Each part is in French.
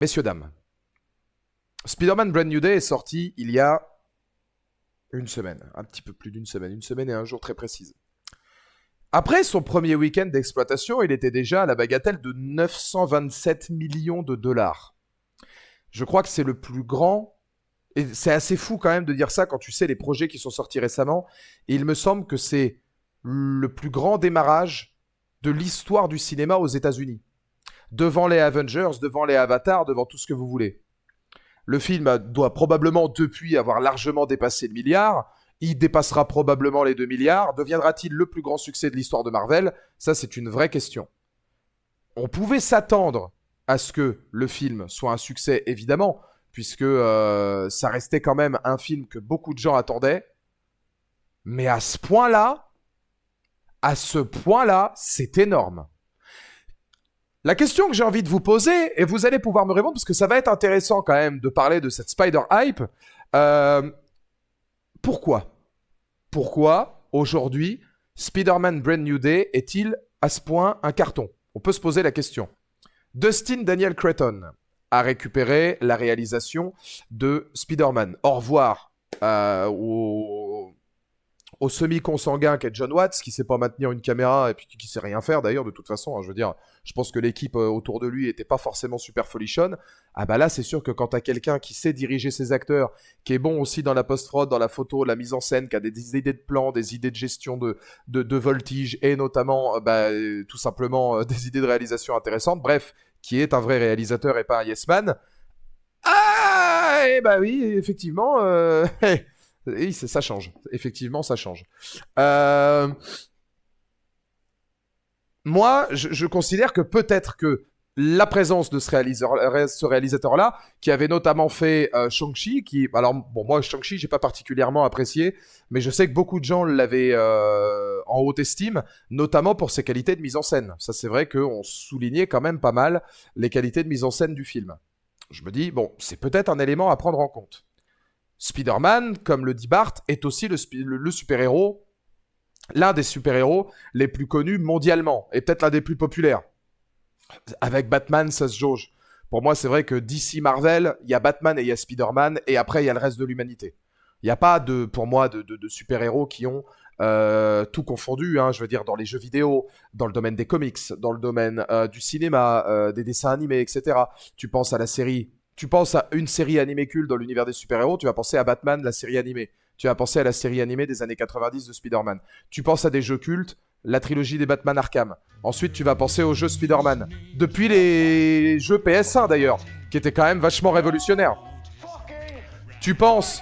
Messieurs, dames, Spider-Man Brand New Day est sorti il y a une semaine, un petit peu plus d'une semaine et un jour très précise. Après son premier week-end d'exploitation, il était déjà à la bagatelle de 927 millions de dollars. Je crois que c'est le plus grand, et c'est assez fou quand même de dire ça quand tu sais les projets qui sont sortis récemment, et il me semble que c'est le plus grand démarrage de l'histoire du cinéma aux États-Unis. Devant les Avengers, devant les Avatars, devant tout ce que vous voulez. Le film doit probablement depuis avoir largement dépassé le milliard. Il dépassera probablement les 2 milliards. Deviendra-t-il le plus grand succès de l'histoire de Marvel? Ça, c'est une vraie question. On pouvait s'attendre à ce que le film soit un succès, évidemment, puisque ça restait quand même un film que beaucoup de gens attendaient. Mais à ce point-là, c'est énorme. La question que j'ai envie de vous poser, et vous allez pouvoir me répondre, parce que ça va être intéressant quand même de parler de cette Spider Hype. euh, Pourquoi aujourd'hui, Spider-Man Brand New Day est-il à ce point un carton? On peut se poser la question. Dustin Daniel Cretton a récupéré la réalisation de Spider-Man. Au revoir au semi-consanguin qu'est John Watts, qui sait pas maintenir une caméra et puis qui sait rien faire d'ailleurs de toute façon. Hein, je veux dire, je pense que l'équipe autour de lui était pas forcément super folichonne. Ah bah là, c'est sûr que quand t'as quelqu'un qui sait diriger ses acteurs, qui est bon aussi dans la post-prod, dans la photo, la mise en scène, qui a des idées de plan, des idées de gestion de voltige et notamment tout simplement des idées de réalisation intéressantes, bref, qui est un vrai réalisateur et pas un yes man. Ah, et bah oui, effectivement, oui, ça change. Effectivement, ça change. Euh, Moi, je considère que peut-être que la présence de ce réalisateur-là, qui avait notamment fait Shang-Chi, qui, alors bon, moi Shang-Chi, j'ai pas particulièrement apprécié, mais je sais que beaucoup de gens l'avaient en haute estime, notamment pour ses qualités de mise en scène. Ça, c'est vrai qu'on soulignait quand même pas mal les qualités de mise en scène du film. Je me dis, bon, c'est peut-être un élément à prendre en compte. Spider-Man, comme le dit Bart, est aussi le super-héros, l'un des super-héros les plus connus mondialement, et peut-être l'un des plus populaires. Avec Batman, ça se jauge. Pour moi, c'est vrai que d'ici Marvel, il y a Batman et il y a Spider-Man, et après, il y a le reste de l'humanité. Il n'y a pas, pour moi, de super-héros qui ont tout confondu, hein, je veux dire, dans les jeux vidéo, dans le domaine des comics, dans le domaine du cinéma, des dessins animés, etc. Tu penses à une série animée culte dans l'univers des super-héros, tu vas penser à Batman, la série animée. Tu vas penser à la série animée des années 90 de Spider-Man. Tu penses à des jeux cultes, la trilogie des Batman Arkham. Ensuite, tu vas penser aux jeux Spider-Man. Depuis les jeux PS1 d'ailleurs, qui étaient quand même vachement révolutionnaires. Tu penses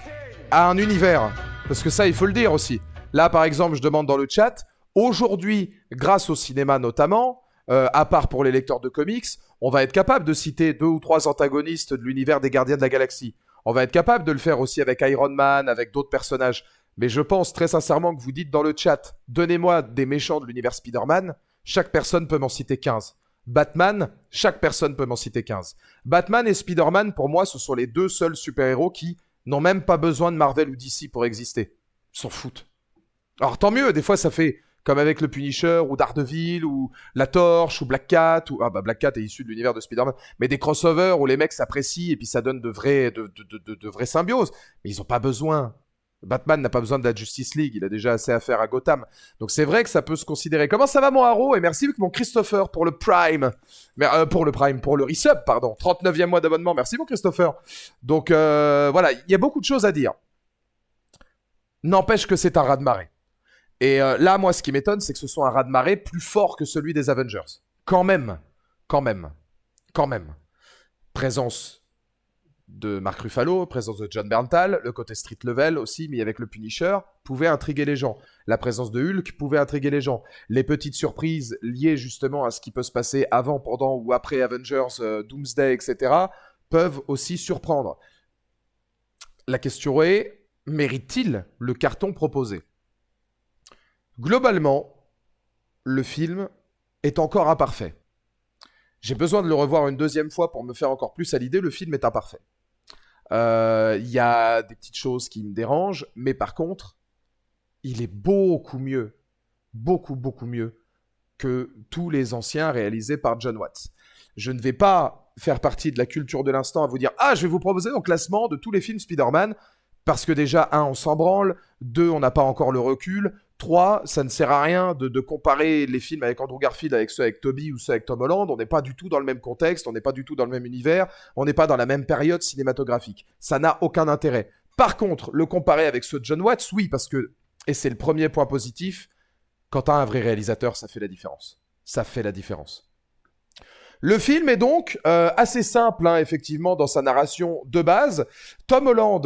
à un univers, parce que ça, il faut le dire aussi. Là, par exemple, je demande dans le chat, aujourd'hui, grâce au cinéma notamment, à part pour les lecteurs de comics, on va être capable de citer 2 ou 3 antagonistes de l'univers des Gardiens de la Galaxie. On va être capable de le faire aussi avec Iron Man, avec d'autres personnages. Mais je pense très sincèrement que vous dites dans le chat, donnez-moi des méchants de l'univers Spider-Man, chaque personne peut m'en citer 15. Batman, chaque personne peut m'en citer 15. Batman et Spider-Man, pour moi, ce sont les 2 seuls super-héros qui n'ont même pas besoin de Marvel ou DC pour exister. Ils s'en foutent. Alors tant mieux, des fois ça fait comme avec le Punisher ou Daredevil ou La Torche ou Black Cat ou ah bah Black Cat est issu de l'univers de Spider-Man, mais des crossovers où les mecs s'apprécient et puis ça donne de vraies symbioses. Mais ils ont pas besoin. Batman n'a pas besoin de la Justice League, il a déjà assez à faire à Gotham. Donc c'est vrai que ça peut se considérer. Comment ça va mon Haro? Et merci mon Christopher pour le Prime. Mais pour le resub, pardon. 39e mois d'abonnement. Merci mon Christopher. Donc voilà, il y a beaucoup de choses à dire. N'empêche que c'est un raz-de-marée. Et là, moi, ce qui m'étonne, c'est que ce soit un raz-de-marée plus fort que celui des Avengers. Quand même. Quand même. Quand même. Présence de Mark Ruffalo, présence de John Berntal, le côté street level aussi, mais avec le Punisher, pouvait intriguer les gens. La présence de Hulk pouvait intriguer les gens. Les petites surprises liées justement à ce qui peut se passer avant, pendant ou après Avengers, Doomsday, etc., peuvent aussi surprendre. La question est, mérite-t-il le carton proposé? Globalement, le film est encore imparfait. J'ai besoin de le revoir une deuxième fois pour me faire encore plus à l'idée, le film est imparfait. Il y a des petites choses qui me dérangent, mais par contre, il est beaucoup mieux, beaucoup mieux que tous les anciens réalisés par John Watts. Je ne vais pas faire partie de la culture de l'instant à vous dire « Ah, je vais vous proposer un classement de tous les films Spider-Man », parce que déjà, 1, on s'en branle, 2, on n'a pas encore le recul, 3, ça ne sert à rien de comparer les films avec Andrew Garfield avec ceux avec Tobey ou ceux avec Tom Holland. On n'est pas du tout dans le même contexte, on n'est pas du tout dans le même univers, on n'est pas dans la même période cinématographique. Ça n'a aucun intérêt. Par contre, le comparer avec ceux de John Watts, oui, parce que, et c'est le premier point positif, quand tu as un vrai réalisateur, ça fait la différence. Ça fait la différence. Le film est donc assez simple, hein, effectivement, dans sa narration de base. Tom Holland,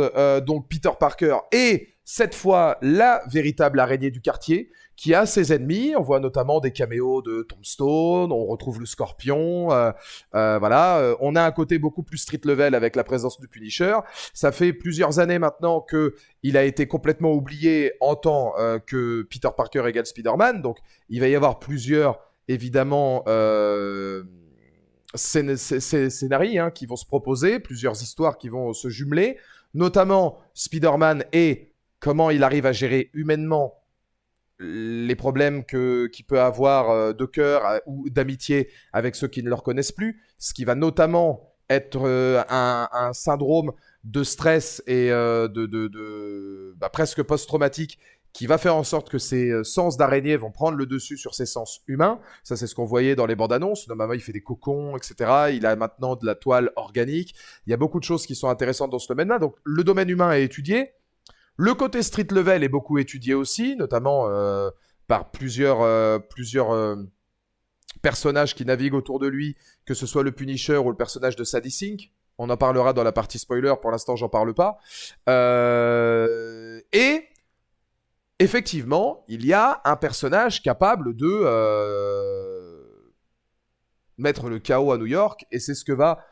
donc Peter Parker, est cette fois la véritable araignée du quartier, qui a ses ennemis. On voit notamment des caméos de Tombstone, on retrouve le Scorpion, voilà. On a un côté beaucoup plus street level avec la présence du Punisher. Ça fait plusieurs années maintenant qu'il a été complètement oublié en tant que Peter Parker égale Spider-Man, donc il va y avoir plusieurs, évidemment... scénarios hein, qui vont se proposer, plusieurs histoires qui vont se jumeler, notamment Spider-Man et comment il arrive à gérer humainement les problèmes qu'il peut avoir de cœur ou d'amitié avec ceux qui ne le reconnaissent plus, ce qui va notamment être un syndrome de stress et presque post-traumatique qui va faire en sorte que ses sens d'araignée vont prendre le dessus sur ses sens humains. Ça, c'est ce qu'on voyait dans les bandes annonces. Normalement, il fait des cocons, etc. Il a maintenant de la toile organique. Il y a beaucoup de choses qui sont intéressantes dans ce domaine-là. Donc, le domaine humain est étudié. Le côté street level est beaucoup étudié aussi, notamment par plusieurs personnages qui naviguent autour de lui, que ce soit le Punisher ou le personnage de Sadie Sink. On en parlera dans la partie spoiler. Pour l'instant, j'en parle pas. Et... effectivement, il y a un personnage capable de mettre le chaos à New York, et c'est ce que va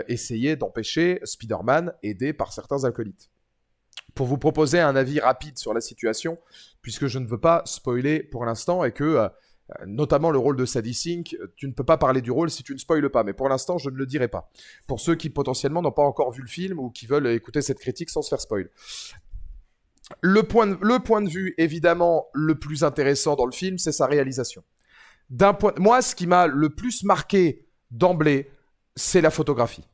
essayer d'empêcher Spider-Man, aidé par certains acolytes. Pour vous proposer un avis rapide sur la situation, puisque je ne veux pas spoiler pour l'instant, et que, notamment le rôle de Sadie Sink, tu ne peux pas parler du rôle si tu ne spoiles pas, mais pour l'instant, je ne le dirai pas. Pour ceux qui potentiellement n'ont pas encore vu le film, ou qui veulent écouter cette critique sans se faire spoil. Le point de vue, évidemment, le plus intéressant dans le film, c'est sa réalisation. Moi, ce qui m'a le plus marqué d'emblée, c'est la photographie.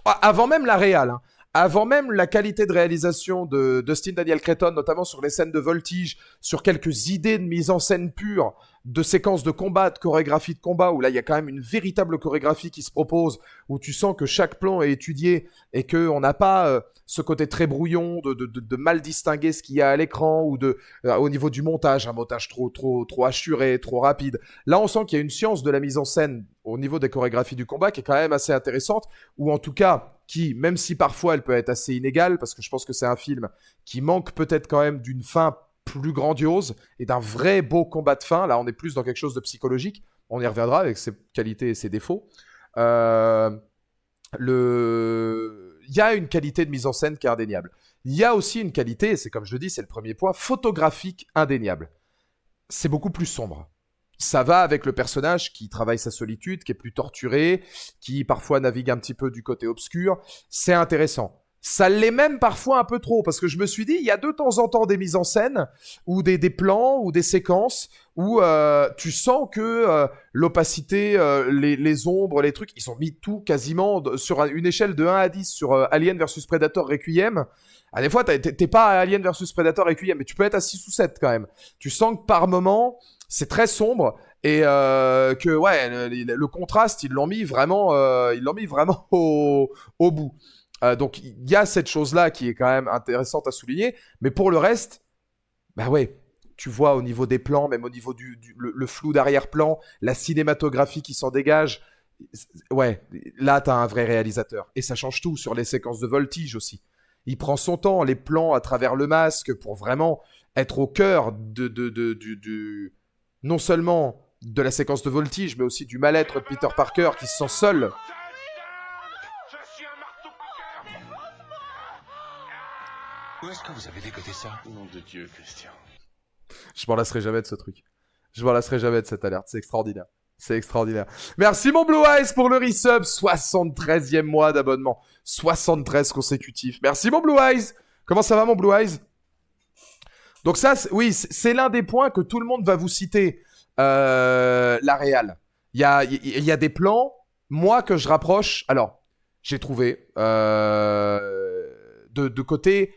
Avant même la réal, hein. Avant même la qualité de réalisation de Dustin Daniel Cretton, notamment sur les scènes de voltige, sur quelques idées de mise en scène pure, de séquences de combat, de chorégraphie de combat, où là, il y a quand même une véritable chorégraphie qui se propose, où tu sens que chaque plan est étudié et qu'on n'a pas ce côté très brouillon de mal distinguer ce qu'il y a à l'écran ou au niveau du montage, un montage trop assuré, trop rapide. Là, on sent qu'il y a une science de la mise en scène au niveau des chorégraphies du combat qui est quand même assez intéressante, ou en tout cas qui, même si parfois elle peut être assez inégale, parce que je pense que c'est un film qui manque peut-être quand même d'une fin plus grandiose et d'un vrai beau combat de fin. Là, on est plus dans quelque chose de psychologique. On y reviendra avec ses qualités et ses défauts. Il y a une qualité de mise en scène qui est indéniable. Il y a aussi une qualité, et c'est comme je le dis, c'est le premier point, photographique indéniable. C'est beaucoup plus sombre. Ça va avec le personnage qui travaille sa solitude, qui est plus torturé, qui parfois navigue un petit peu du côté obscur. C'est intéressant. Ça l'est même parfois un peu trop, parce que je me suis dit, il y a de temps en temps des mises en scène, ou des plans, ou des séquences, où tu sens que l'opacité, les ombres, les trucs, ils ont mis tout quasiment sur une échelle de 1 à 10 sur Alien vs Predator Requiem. Ah, des fois, t'es pas à Alien vs Predator Requiem, mais tu peux être à 6 ou 7 quand même. Tu sens que par moment, c'est très sombre, et que ouais, le contraste, ils l'ont mis vraiment au bout. Donc il y a cette chose-là qui est quand même intéressante à souligner, mais pour le reste, bah ouais, tu vois au niveau des plans, même au niveau le flou d'arrière-plan, la cinématographie qui s'en dégage, ouais, là t'as un vrai réalisateur. Et ça change tout sur les séquences de voltige aussi. Il prend son temps, les plans à travers le masque, pour vraiment être au cœur non seulement de la séquence de voltige, mais aussi du mal-être de Peter Parker qui se sent seul. Où est-ce que vous avez décoté ça? Nom de Dieu, Christian. Je m'en lasserai jamais de ce truc. Je m'en lasserai jamais de cette alerte. C'est extraordinaire. C'est extraordinaire. Merci mon Blue Eyes pour le resub. 73e mois d'abonnement. 73 consécutifs. Merci mon Blue Eyes. Comment ça va mon Blue Eyes? Donc ça, oui, c'est l'un des points que tout le monde va vous citer. La réal. Il y a des plans moi que je rapproche, alors j'ai trouvé de côté,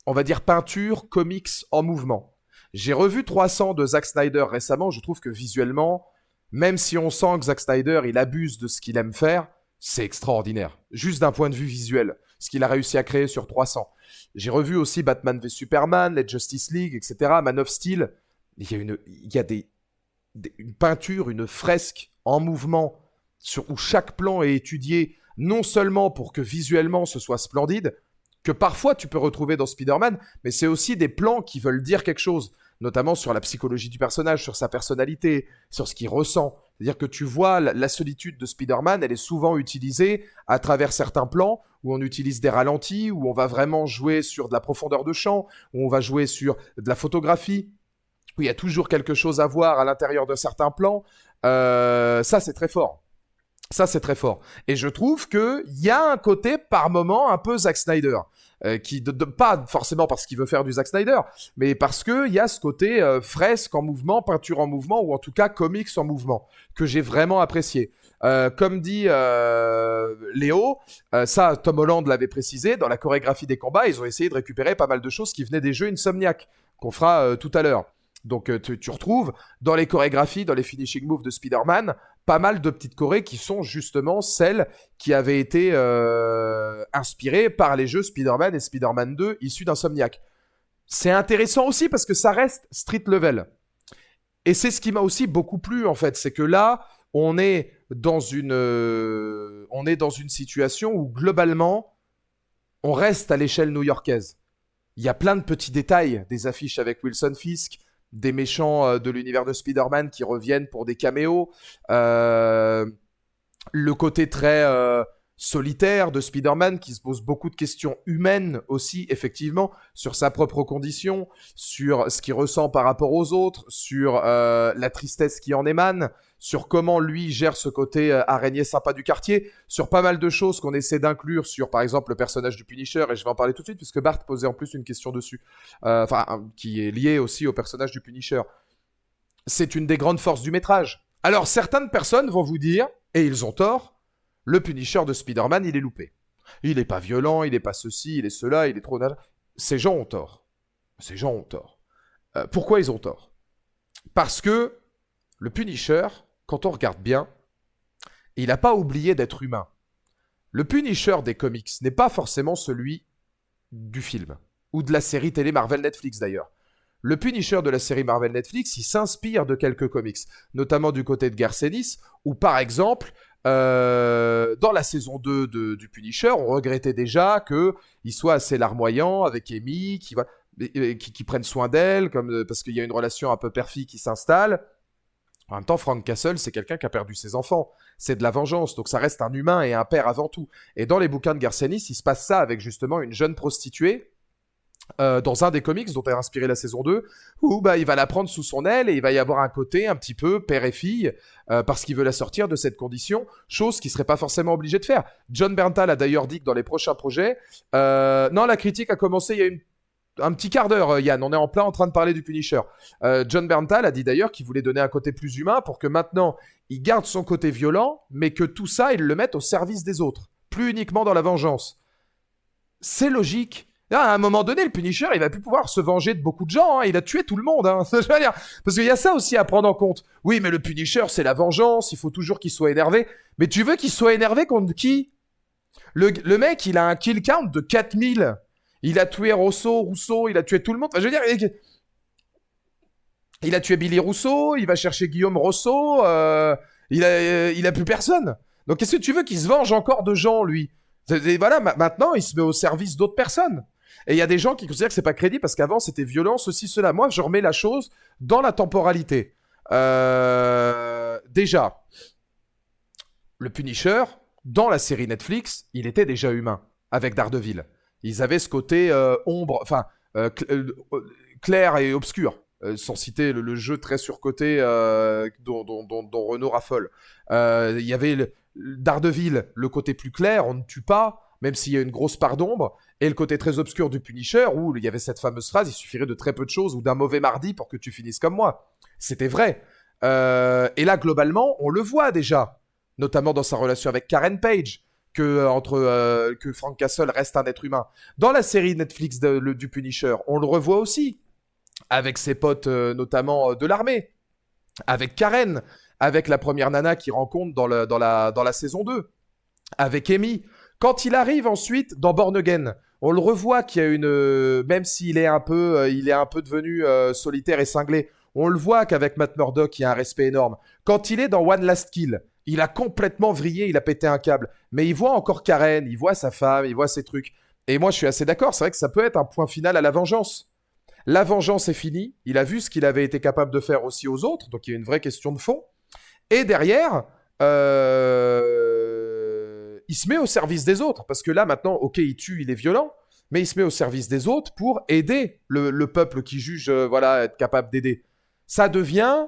on va dire peinture, comics en mouvement. J'ai revu 300 de Zack Snyder récemment, je trouve que visuellement, même si on sent que Zack Snyder, il abuse de ce qu'il aime faire, c'est extraordinaire. Juste d'un point de vue visuel, ce qu'il a réussi à créer sur 300. J'ai revu aussi Batman v Superman, les Justice League, etc., Man of Steel. Il y a une peinture, une fresque en mouvement où chaque plan est étudié non seulement pour que visuellement ce soit splendide, que parfois tu peux retrouver dans Spider-Man, mais c'est aussi des plans qui veulent dire quelque chose, notamment sur la psychologie du personnage, sur sa personnalité, sur ce qu'il ressent. C'est-à-dire que tu vois, la solitude de Spider-Man, elle est souvent utilisée à travers certains plans où on utilise des ralentis, où on va vraiment jouer sur de la profondeur de champ, où on va jouer sur de la photographie, où il y a toujours quelque chose à voir à l'intérieur de certains plans. Ça, c'est très fort. Ça, c'est très fort. Et je trouve qu'il y a un côté, par moment, un peu Zack Snyder. Pas forcément parce qu'il veut faire du Zack Snyder, mais parce qu'il y a ce côté fresque en mouvement, peinture en mouvement, ou en tout cas comics en mouvement, que j'ai vraiment apprécié. Comme dit Léo, ça, Tom Holland l'avait précisé, dans la chorégraphie des combats, ils ont essayé de récupérer pas mal de choses qui venaient des jeux Insomniac, qu'on fera tout à l'heure. Donc tu retrouves dans les chorégraphies, dans les finishing moves de Spider-Man, pas mal de petites chorés qui sont justement celles qui avaient été inspirées par les jeux Spider-Man et Spider-Man 2 issus d'Insomniac. C'est intéressant aussi parce que ça reste street level. Et c'est ce qui m'a aussi beaucoup plu en fait, c'est que là, on est dans une situation où globalement, on reste à l'échelle new-yorkaise. Il y a plein de petits détails, des affiches avec Wilson Fisk, des méchants de l'univers de Spider-Man qui reviennent pour des caméos, le côté très solitaire de Spider-Man qui se pose beaucoup de questions humaines aussi, effectivement, sur sa propre condition, sur ce qu'il ressent par rapport aux autres, sur la tristesse qui en émane, sur comment lui gère ce côté araignée sympa du quartier, sur pas mal de choses qu'on essaie d'inclure sur, par exemple, le personnage du Punisher, et je vais en parler tout de suite, puisque Bart posait en plus une question dessus, qui est liée aussi au personnage du Punisher. C'est une des grandes forces du métrage. Alors, certaines personnes vont vous dire, et ils ont tort, le Punisher de Spider-Man, il est loupé. Il est pas violent, il est pas ceci, il est cela, il est trop... Ces gens ont tort. Ces gens ont tort. Pourquoi ils ont tort ? Parce que le Punisher, quand on regarde bien, il n'a pas oublié d'être humain. Le Punisher des comics n'est pas forcément celui du film, ou de la série télé Marvel Netflix d'ailleurs. Le Punisher de la série Marvel Netflix, il s'inspire de quelques comics, notamment du côté de Garth Ennis, où par exemple, dans la saison 2 du Punisher, on regrettait déjà qu'il soit assez larmoyant avec Amy, qui prenne soin d'elle, parce qu'il y a une relation un peu père-fille qui s'installe. En même temps, Frank Castle, c'est quelqu'un qui a perdu ses enfants. C'est de la vengeance, donc ça reste un humain et un père avant tout. Et dans les bouquins de Garth Ennis, il se passe ça avec justement une jeune prostituée, dans un des comics dont est inspiré la saison 2, où il va la prendre sous son aile et il va y avoir un côté un petit peu père et fille, parce qu'il veut la sortir de cette condition, chose qu'il serait pas forcément obligé de faire. John Berntal a d'ailleurs dit que dans les prochains projets, non, la critique a commencé il y a un petit quart d'heure, Yann, on est en plein en train de parler du Punisher. John Berntal a dit d'ailleurs qu'il voulait donner un côté plus humain pour que maintenant, il garde son côté violent, mais que tout ça, il le mette au service des autres, plus uniquement dans la vengeance. C'est logique. Là, à un moment donné, le Punisher, il va plus pouvoir se venger de beaucoup de gens. Hein. Il a tué tout le monde. Hein. Je veux dire, parce qu'il y a ça aussi à prendre en compte. Oui, mais le Punisher, c'est la vengeance. Il faut toujours qu'il soit énervé. Mais tu veux qu'il soit énervé contre qui ? Le mec, il a un kill count de 4000. Il a tué Rousseau, il a tué tout le monde. Enfin, je veux dire, il a tué Billy Rousseau. Il va chercher Guillaume Rousseau. Il a plus personne. Donc, qu'est-ce que tu veux qu'il se venge encore de gens, lui ? Et voilà, maintenant, il se met au service d'autres personnes. Et il y a des gens qui considèrent que c'est pas crédible parce qu'avant, c'était violent, ceci, cela. Moi, je remets la chose dans la temporalité. Déjà, le Punisher, dans la série Netflix, il était déjà humain, avec Daredevil. Ils avaient ce côté clair et obscur. Sans citer le jeu très surcoté dont Renaud raffole. Il y avait Daredevil, le côté plus clair, on ne tue pas, même s'il y a une grosse part d'ombre, et le côté très obscur du Punisher, où il y avait cette fameuse phrase, il suffirait de très peu de choses ou d'un mauvais mardi pour que tu finisses comme moi. C'était vrai. Et là, globalement, on le voit déjà. notamment dans sa relation avec Karen Page, que Frank Castle reste un être humain. Dans la série Netflix du Punisher, on le revoit aussi, avec ses potes notamment de l'armée, avec Karen, avec la première nana qu'il rencontre dans la saison 2, avec Amy. Quand il arrive ensuite dans Born Again, on le revoit qu'il y a même s'il est un peu devenu solitaire et cinglé, on le voit qu'avec Matt Murdock, il y a un respect énorme. Quand il est dans One Last Kill, il a complètement vrillé, il a pété un câble. Mais il voit encore Karen, il voit sa femme, il voit ses trucs. Et moi, je suis assez d'accord, c'est vrai que ça peut être un point final à la vengeance. La vengeance est finie, il a vu ce qu'il avait été capable de faire aussi aux autres, donc il y a une vraie question de fond. Et derrière, il se met au service des autres, parce que là, maintenant, ok, il tue, il est violent, mais il se met au service des autres pour aider le peuple qui juge être capable d'aider. Ça devient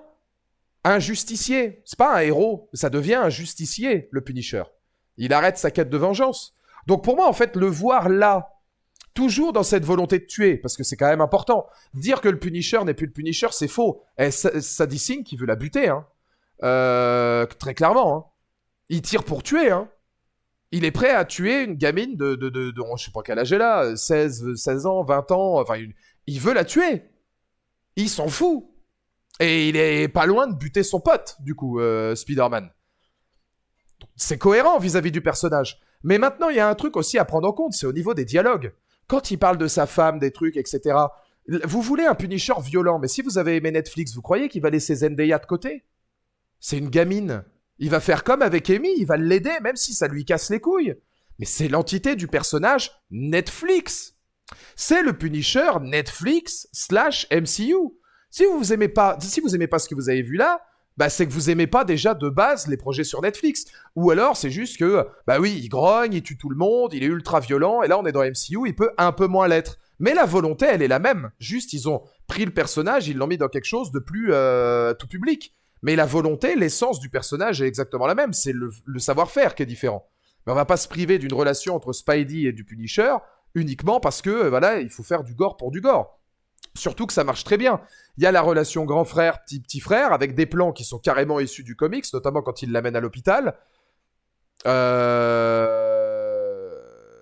un justicier. C'est pas un héros, ça devient un justicier, le Punisher. Il arrête sa quête de vengeance. Donc pour moi, en fait, le voir là, toujours dans cette volonté de tuer, parce que c'est quand même important. Dire que le Punisher n'est plus le Punisher, c'est faux. Et Sadie Sink qui veut la buter, hein. Très clairement. Hein. Il tire pour tuer, hein. Il est prêt à tuer une gamine de je sais pas quel âge elle a, 16 ans, 20 ans, enfin, il veut la tuer. Il s'en fout. Et il est pas loin de buter son pote, du coup, Spider-Man. C'est cohérent vis-à-vis du personnage. Mais maintenant, il y a un truc aussi à prendre en compte, c'est au niveau des dialogues. Quand il parle de sa femme, des trucs, etc., vous voulez un Punisher violent, mais si vous avez aimé Netflix, vous croyez qu'il va laisser Zendaya de côté ? C'est une gamine. Il va faire comme avec Amy, il va l'aider, même si ça lui casse les couilles. Mais c'est l'entité du personnage Netflix. C'est le Punisher Netflix / MCU. Si vous aimez pas ce que vous avez vu là, bah c'est que vous aimez pas déjà de base les projets sur Netflix. Ou alors c'est juste que, bah oui, il grogne, il tue tout le monde, il est ultra violent, et là on est dans MCU, il peut un peu moins l'être. Mais la volonté, elle est la même. Juste, ils ont pris le personnage, ils l'ont mis dans quelque chose de plus tout public. Mais la volonté, l'essence du personnage est exactement la même. C'est le savoir-faire qui est différent. Mais on va pas se priver d'une relation entre Spidey et du Punisher uniquement parce que, voilà, il faut faire du gore pour du gore. Surtout que ça marche très bien. Il y a la relation grand frère, petit frère, avec des plans qui sont carrément issus du comics, notamment quand il l'amène à l'hôpital.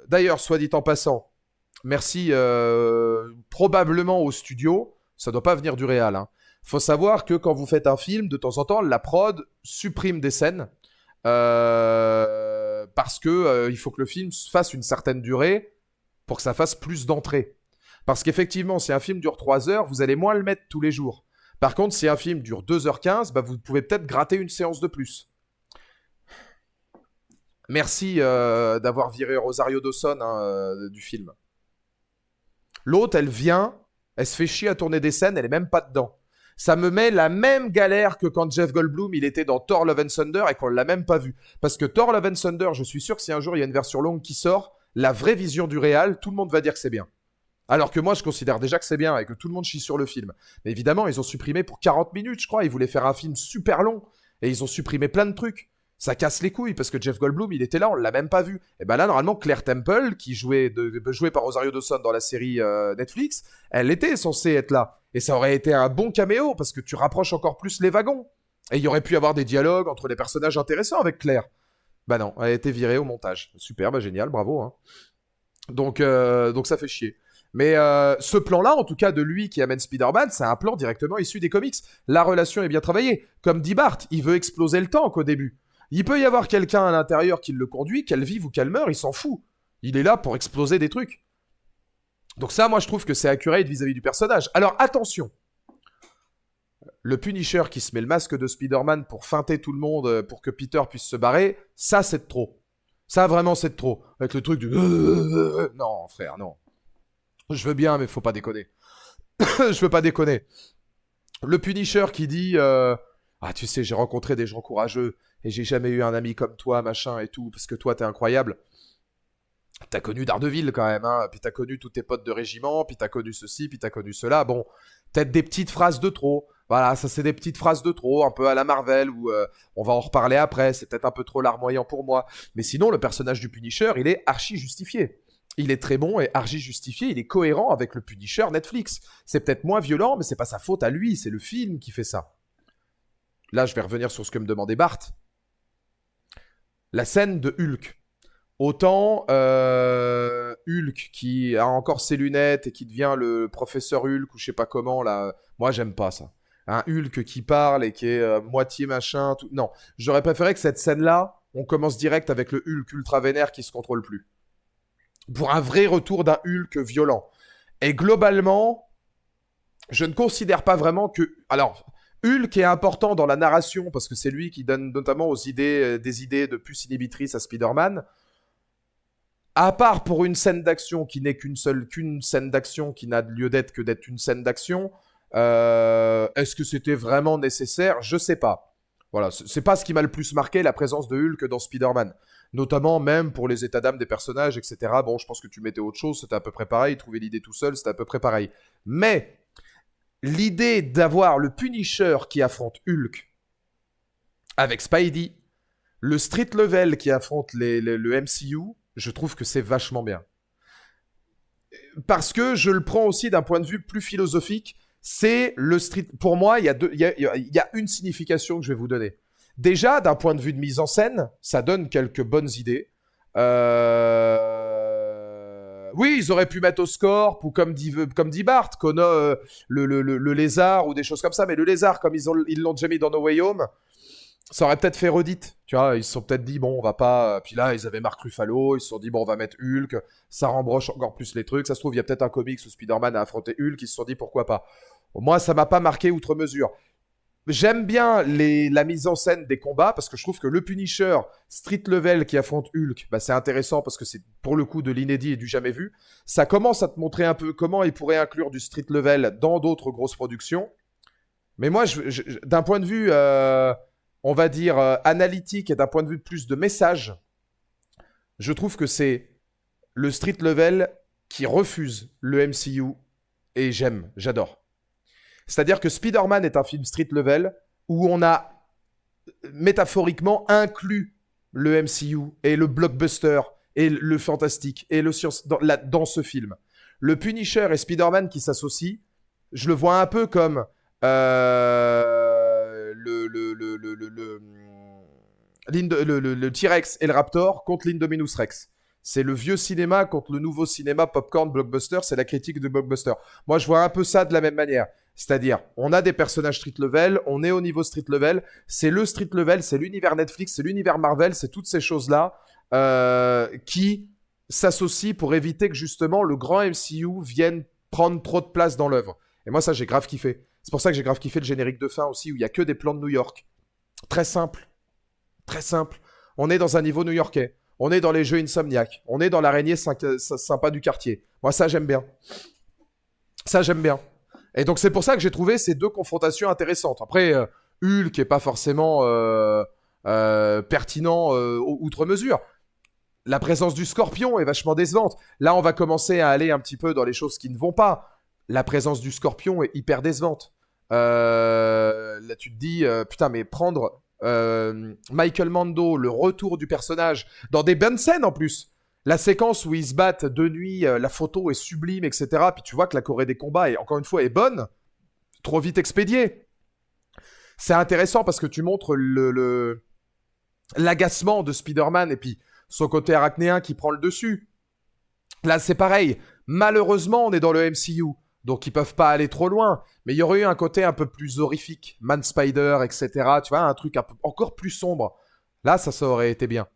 D'ailleurs, soit dit en passant, merci probablement au studio. Ça doit pas venir du réal. Hein. Faut savoir que quand vous faites un film, de temps en temps, la prod supprime des scènes parce que il faut que le film fasse une certaine durée pour que ça fasse plus d'entrées. Parce qu'effectivement, si un film dure 3 heures, vous allez moins le mettre tous les jours. Par contre, si un film dure 2h15, bah, vous pouvez peut-être gratter une séance de plus. Merci d'avoir viré Rosario Dawson du film. L'autre, elle vient, elle se fait chier à tourner des scènes, elle est même pas dedans. Ça me met la même galère que quand Jeff Goldblum, il était dans Thor Love and Thunder et qu'on l'a même pas vu. Parce que Thor Love and Thunder, je suis sûr que si un jour il y a une version longue qui sort, la vraie vision du réal, tout le monde va dire que c'est bien. Alors que moi, je considère déjà que c'est bien et que tout le monde chie sur le film. Mais évidemment, ils ont supprimé pour 40 minutes, je crois. Ils voulaient faire un film super long. Et ils ont supprimé plein de trucs. Ça casse les couilles parce que Jeff Goldblum, il était là, on l'a même pas vu. Et ben là, normalement, Claire Temple, qui jouait par Rosario Dawson dans la série Netflix, elle était censée être là. Et ça aurait été un bon caméo parce que tu rapproches encore plus les wagons. Et il y aurait pu y avoir des dialogues entre les personnages intéressants avec Claire. Bah non, elle a été virée au montage. Super, bah génial, bravo. Hein. Donc ça fait chier. Mais ce plan-là, en tout cas de lui qui amène Spider-Man, c'est un plan directement issu des comics. La relation est bien travaillée. Comme dit Bart, il veut exploser le temps qu'au début. Il peut y avoir quelqu'un à l'intérieur qui le conduit, qu'elle vive ou qu'elle meure, il s'en fout. Il est là pour exploser des trucs. Donc ça, moi, je trouve que c'est accurate vis-à-vis du personnage. Alors, attention. Le Punisher qui se met le masque de Spider-Man pour feinter tout le monde, pour que Peter puisse se barrer, ça, c'est de trop. Ça, vraiment, c'est de trop. Avec le truc du... Non, frère, non. Je veux bien, mais faut pas déconner. Je veux pas déconner. Le Punisher qui dit... Ah, tu sais, j'ai rencontré des gens courageux et j'ai jamais eu un ami comme toi, machin et tout, parce que toi, t'es incroyable. T'as connu Daredevil quand même, hein, puis t'as connu tous tes potes de régiment, puis t'as connu ceci, puis t'as connu cela. Bon, peut-être des petites phrases de trop. Voilà, ça c'est des petites phrases de trop, un peu à la Marvel, où on va en reparler après, c'est peut-être un peu trop larmoyant pour moi. Mais sinon, le personnage du Punisher, il est archi justifié. Il est très bon et archi justifié, il est cohérent avec le Punisher Netflix. C'est peut-être moins violent, mais c'est pas sa faute à lui, c'est le film qui fait ça. Là, je vais revenir sur ce que me demandait Bart. la scène de Hulk. Autant Hulk qui a encore ses lunettes et qui devient le professeur Hulk ou je sais pas comment là, moi j'aime pas ça. Un Hulk qui parle et qui est moitié machin, tout. Non, j'aurais préféré que cette scène-là, on commence direct avec le Hulk ultra vénère qui se contrôle plus. Pour un vrai retour d'un Hulk violent. Et globalement, je ne considère pas vraiment que... Alors, Hulk est important dans la narration parce que c'est lui qui donne notamment des idées de puce inhibitrice à Spider-Man. À part pour une scène d'action qui n'est qu'une scène d'action qui n'a lieu d'être que d'être une scène d'action, est-ce que c'était vraiment nécessaire? Je sais pas. Voilà, c'est pas ce qui m'a le plus marqué, la présence de Hulk dans Spider-Man. Notamment même pour les états d'âme des personnages, etc. Bon, je pense que tu mettais autre chose, c'était à peu près pareil. Trouver l'idée tout seul, c'était à peu près pareil. Mais l'idée d'avoir le Punisher qui affronte Hulk avec Spidey, le Street Level qui affronte le MCU, je trouve que c'est vachement bien. Parce que je le prends aussi d'un point de vue plus philosophique. C'est le street. Pour moi, il y a une signification que je vais vous donner. Déjà, d'un point de vue de mise en scène, ça donne quelques bonnes idées. Oui, ils auraient pu mettre au score, ou comme dit Bart, qu'on a le lézard ou des choses comme ça. Mais le lézard, comme ils l'ont déjà mis dans No Way Home, ça aurait peut-être fait redite. Tu vois, ils se sont peut-être dit, bon, on va pas. Puis là, ils avaient Mark Ruffalo, ils se sont dit, bon, on va mettre Hulk, ça rembroche encore plus les trucs. Ça se trouve, il y a peut-être un comics où Spider-Man a affronté Hulk, ils se sont dit, pourquoi pas. Moi, ça m'a pas marqué outre mesure. J'aime bien la mise en scène des combats parce que je trouve que le Punisher Street Level qui affronte Hulk, bah, c'est intéressant parce que c'est pour le coup de l'inédit et du jamais vu. Ça commence à te montrer un peu comment il pourrait inclure du Street Level dans d'autres grosses productions. Mais moi, d'un point de vue, on va dire, analytique et d'un point de vue plus de message, je trouve que c'est le Street Level qui refuse le MCU et j'adore. C'est-à-dire que Spider-Man est un film street level où on a métaphoriquement inclus le MCU et le blockbuster et le fantastique et le science dans ce film. Le Punisher et Spider-Man qui s'associent, je le vois un peu comme le T-Rex et le Raptor contre l'Indominus Rex. C'est le vieux cinéma contre le nouveau cinéma popcorn blockbuster, c'est la critique de blockbuster. Moi, je vois un peu ça de la même manière. C'est-à-dire, on a des personnages street level, on est au niveau street level, c'est le street level, c'est l'univers Netflix, c'est l'univers Marvel, c'est toutes ces choses-là qui s'associent pour éviter que justement le grand MCU vienne prendre trop de place dans l'œuvre. Et moi, ça, j'ai grave kiffé. C'est pour ça que j'ai grave kiffé le générique de fin aussi, où il n'y a que des plans de New York. Très simple. Très simple. On est dans un niveau new-yorkais. On est dans les jeux Insomniac. On est dans l'araignée sympa du quartier. Moi, ça, j'aime bien. Ça, j'aime bien. Et donc, c'est pour ça que j'ai trouvé ces deux confrontations intéressantes. Après, Hulk n'est pas forcément pertinent outre mesure. La présence du Scorpion est vachement décevante. Là, on va commencer à aller un petit peu dans les choses qui ne vont pas. La présence du Scorpion est hyper décevante. Là, tu te dis, putain, mais prendre Michael Mando, le retour du personnage, dans des bonnes scènes en plus. La séquence où ils se battent de nuit, la photo est sublime, etc. Puis tu vois que la choré des combats, encore une fois, est bonne. Trop vite expédiée. C'est intéressant parce que tu montres l'agacement de Spider-Man et puis son côté arachnéen qui prend le dessus. Là, c'est pareil. Malheureusement, on est dans le MCU. Donc, ils peuvent pas aller trop loin. Mais il y aurait eu un côté un peu plus horrifique. Man Spider, etc. Tu vois, un truc encore plus sombre. Là, ça aurait été bien.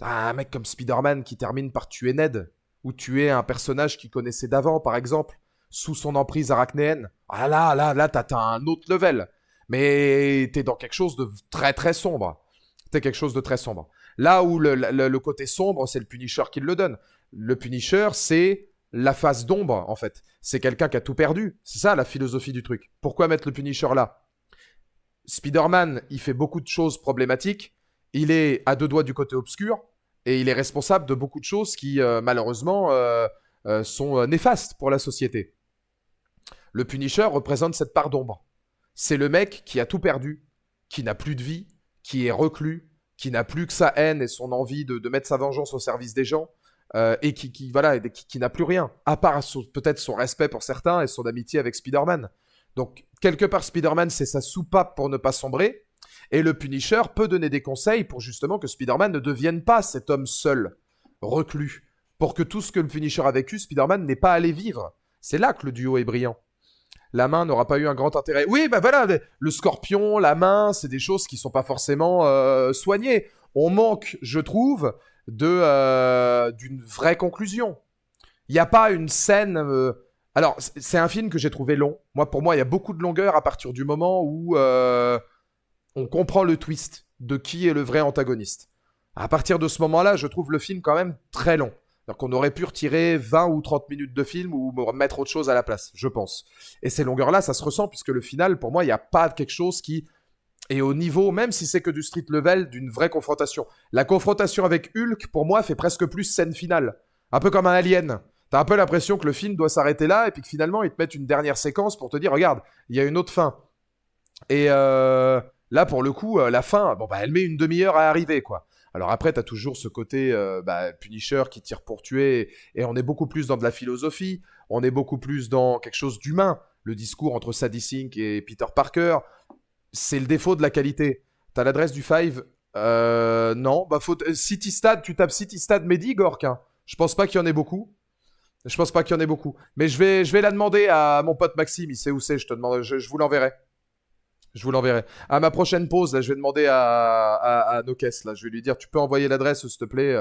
Un mec comme Spider-Man qui termine par tuer Ned. Ou tuer un personnage qu'il connaissait d'avant, par exemple. Sous son emprise arachnéenne. Ah là, t'as un autre level. Mais t'es dans quelque chose de très, très sombre. T'es quelque chose de très sombre. Là où le côté sombre, c'est le Punisher qui le donne. Le Punisher, c'est la face d'ombre, en fait. C'est quelqu'un qui a tout perdu. C'est ça, la philosophie du truc. Pourquoi mettre le Punisher là? Spider-Man, il fait beaucoup de choses problématiques. Il est à deux doigts du côté obscur. Et il est responsable de beaucoup de choses qui, malheureusement, sont néfastes pour la société. Le Punisher représente cette part d'ombre. C'est le mec qui a tout perdu, qui n'a plus de vie, qui est reclus, qui n'a plus que sa haine et son envie de mettre sa vengeance au service des gens. Et qui n'a plus rien, à part peut-être son respect pour certains et son amitié avec Spider-Man. Donc, quelque part, Spider-Man, c'est sa soupape pour ne pas sombrer, Et le Punisher peut donner des conseils pour justement que Spider-Man ne devienne pas cet homme seul, reclus. Pour que tout ce que le Punisher a vécu, Spider-Man n'est pas allé vivre. C'est là que le duo est brillant. La main n'aura pas eu un grand intérêt. Oui, bah voilà, le scorpion, la main, c'est des choses qui sont pas forcément soignées. On manque, je trouve, d'une vraie conclusion. Il n'y a pas une scène... Alors, c'est un film que j'ai trouvé long. Pour moi, il y a beaucoup de longueur à partir du moment où on comprend le twist de qui est le vrai antagoniste. À partir de ce moment-là, je trouve le film quand même très long. Donc on aurait pu retirer 20 ou 30 minutes de film ou mettre autre chose à la place, je pense. Et ces longueurs-là, ça se ressent puisque le final, pour moi, il n'y a pas quelque chose qui est au niveau, même si c'est que du street level, d'une vraie confrontation. La confrontation avec Hulk, pour moi, fait presque plus scène finale. Un peu comme un Alien. T'as un peu l'impression que le film doit s'arrêter là et puis que finalement, ils te mettent une dernière séquence pour te dire, regarde, il y a une autre fin. Et là, pour le coup, la fin, elle met une demi-heure à arriver, quoi. Alors après, t'as toujours ce côté Punisher qui tire pour tuer, et on est beaucoup plus dans de la philosophie, on est beaucoup plus dans quelque chose d'humain. Le discours entre Sadie Sink et Peter Parker, c'est le défaut de la qualité. T'as l'adresse du Five non, City Stade, tu tapes City Stade Mehdi, Gork, hein. Je pense pas qu'il y en ait beaucoup. Mais je vais la demander à mon pote Maxime, il sait où c'est, je vous l'enverrai. À ma prochaine pause, là, je vais demander à Nokes, là, je vais lui dire, tu peux envoyer l'adresse, s'il te plaît,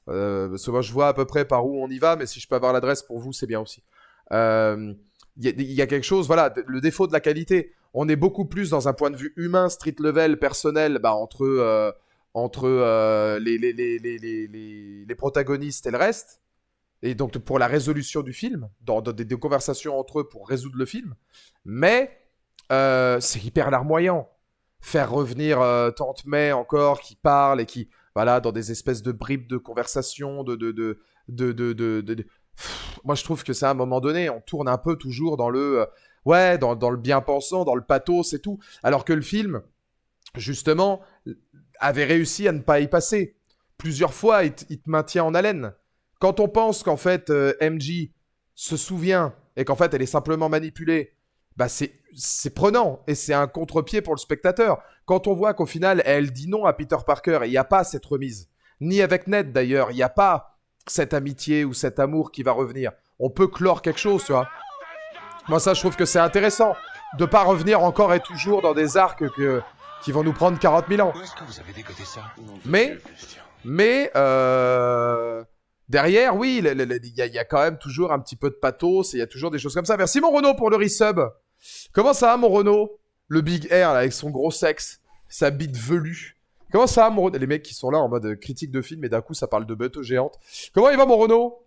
parce que moi, je vois à peu près par où on y va, mais si je peux avoir l'adresse pour vous, c'est bien aussi. Il y a quelque chose, voilà, le défaut de la qualité. On est beaucoup plus dans un point de vue humain, street level, personnel, entre les protagonistes et le reste. Et donc, pour la résolution du film, dans des conversations entre eux pour résoudre le film. Mais c'est hyper larmoyant. Faire revenir Tante May encore, qui parle et qui, voilà, dans des espèces de bribes de conversation, moi, je trouve que c'est à un moment donné, on tourne un peu toujours dans le, dans le bien-pensant, dans le pathos et tout. Alors que le film, justement, avait réussi à ne pas y passer. Plusieurs fois, il te maintient en haleine. Quand on pense qu'en fait, MJ se souvient et qu'en fait, elle est simplement manipulée, c'est prenant et c'est un contre-pied pour le spectateur. Quand on voit qu'au final, elle dit non à Peter Parker et il n'y a pas cette remise, ni avec Ned d'ailleurs, il n'y a pas cette amitié ou cet amour qui va revenir. On peut clore quelque chose, tu vois. Moi, ça, je trouve que c'est intéressant de pas revenir encore et toujours dans des arcs qui vont nous prendre 40 000 ans. Où est-ce que vous avez décoté ça? Mais derrière, oui, il y a quand même toujours un petit peu de pathos et il y a toujours des choses comme ça. Merci mon Renaud pour le resub. Comment ça va mon Renaud? Le Big Air là, avec son gros sexe, sa bite velue. Comment ça va mon Renaud? Les mecs qui sont là en mode critique de film et d'un coup ça parle de bateau géante. Comment il va mon Renaud?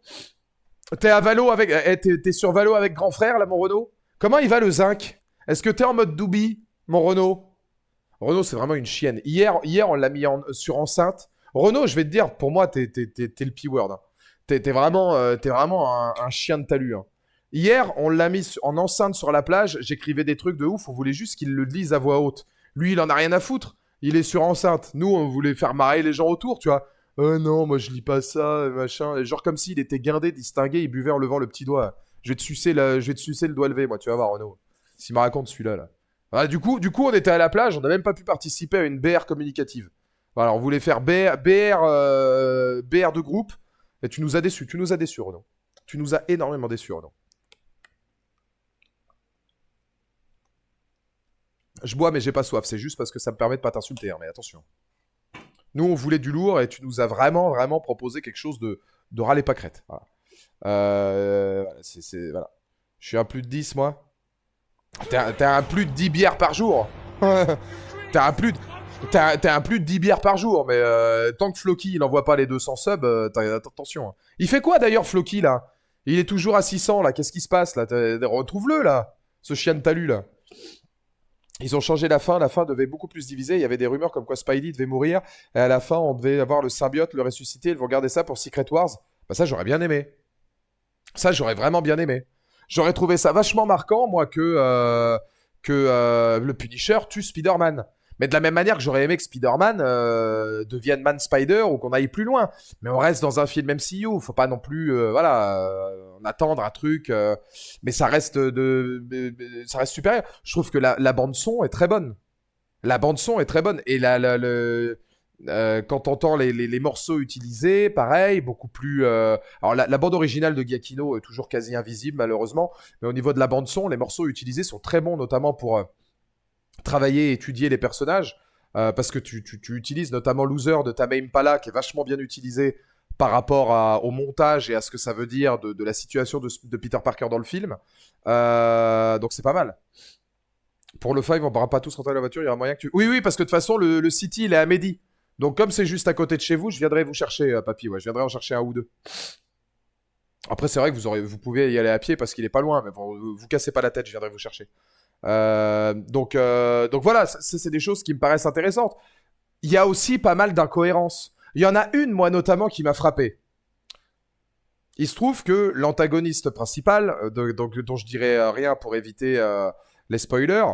T'es à Valo avec... t'es sur Valo avec grand frère là mon Renaud? Comment il va le zinc? Est-ce que t'es en mode Doubi mon Renaud? Renaud c'est vraiment une chienne. Hier on l'a mis sur enceinte. Renaud je vais te dire, pour moi t'es le P-word. Hein. T'es vraiment un chien de talus. Hein. Hier, on l'a mis en enceinte sur la plage, j'écrivais des trucs de ouf, on voulait juste qu'il le lise à voix haute. Lui, il en a rien à foutre, il est sur enceinte. Nous, on voulait faire marrer les gens autour, tu vois. Non, moi je lis pas ça, machin. Et genre comme s'il était guindé, distingué, il buvait en levant le petit doigt. Je vais te sucer le doigt levé, moi, tu vas voir, Renaud. S'il me raconte celui-là, là. Voilà, du coup, on était à la plage, on n'a même pas pu participer à une BR communicative. Voilà, on voulait faire BR de groupe, et tu nous as déçus, Renaud. Tu nous as énormément déçus, Renaud. Je bois mais j'ai pas soif, c'est juste parce que ça me permet de pas t'insulter, hein, mais attention. Nous on voulait du lourd et tu nous as vraiment proposé quelque chose de râle et pas crête. Voilà. Voilà. Je suis à plus de 10 moi. T'es à plus de 10 bières par jour. T'es à plus de 10 bières par jour, mais tant que Floki il envoie pas les 200 subs, attention. Hein. Il fait quoi d'ailleurs Floki là? Il est toujours à 600 là, qu'est-ce qui se passe là? Retrouve-le là, ce chien de talus là. Ils ont changé la fin devait beaucoup plus diviser, il y avait des rumeurs comme quoi Spidey devait mourir, et à la fin on devait avoir le symbiote, le ressusciter, ils vont garder ça pour Secret Wars. Bah ça j'aurais bien aimé. Ça j'aurais vraiment bien aimé. J'aurais trouvé ça vachement marquant, moi, que le Punisher tue Spider-Man. Mais de la même manière que j'aurais aimé que Spider-Man devienne Man Spider ou qu'on aille plus loin. Mais on reste dans un film MCU, faut pas non plus attendre un truc. Mais ça reste supérieur. Je trouve que la bande son est très bonne. La bande-son est très bonne. Et quand t'entends les morceaux utilisés, pareil, beaucoup plus... Alors, la bande originale de Giacchino est toujours quasi invisible, malheureusement. Mais au niveau de la bande-son, les morceaux utilisés sont très bons, notamment pour travailler et étudier les personnages. Parce que tu utilises notamment Loser de Tame Impala, qui est vachement bien utilisé par rapport au montage et à ce que ça veut dire de la situation de Peter Parker dans le film. Donc c'est pas mal. Pour le 5, on ne pourra pas tous rentrer dans la voiture, il y aura moyen que tu... Oui, parce que de toute façon, le City, il est à Mehdi. Donc comme c'est juste à côté de chez vous, je viendrai vous chercher, papy. Ouais, je viendrai en chercher un ou deux. Après, c'est vrai que vous pouvez y aller à pied parce qu'il est pas loin, mais bon, vous cassez pas la tête, je viendrai vous chercher. Donc voilà, c'est des choses qui me paraissent intéressantes. Il y a aussi pas mal d'incohérences. Il y en a une, moi notamment, qui m'a frappé. Il se trouve que l'antagoniste principal, dont je dirais rien pour éviter les spoilers,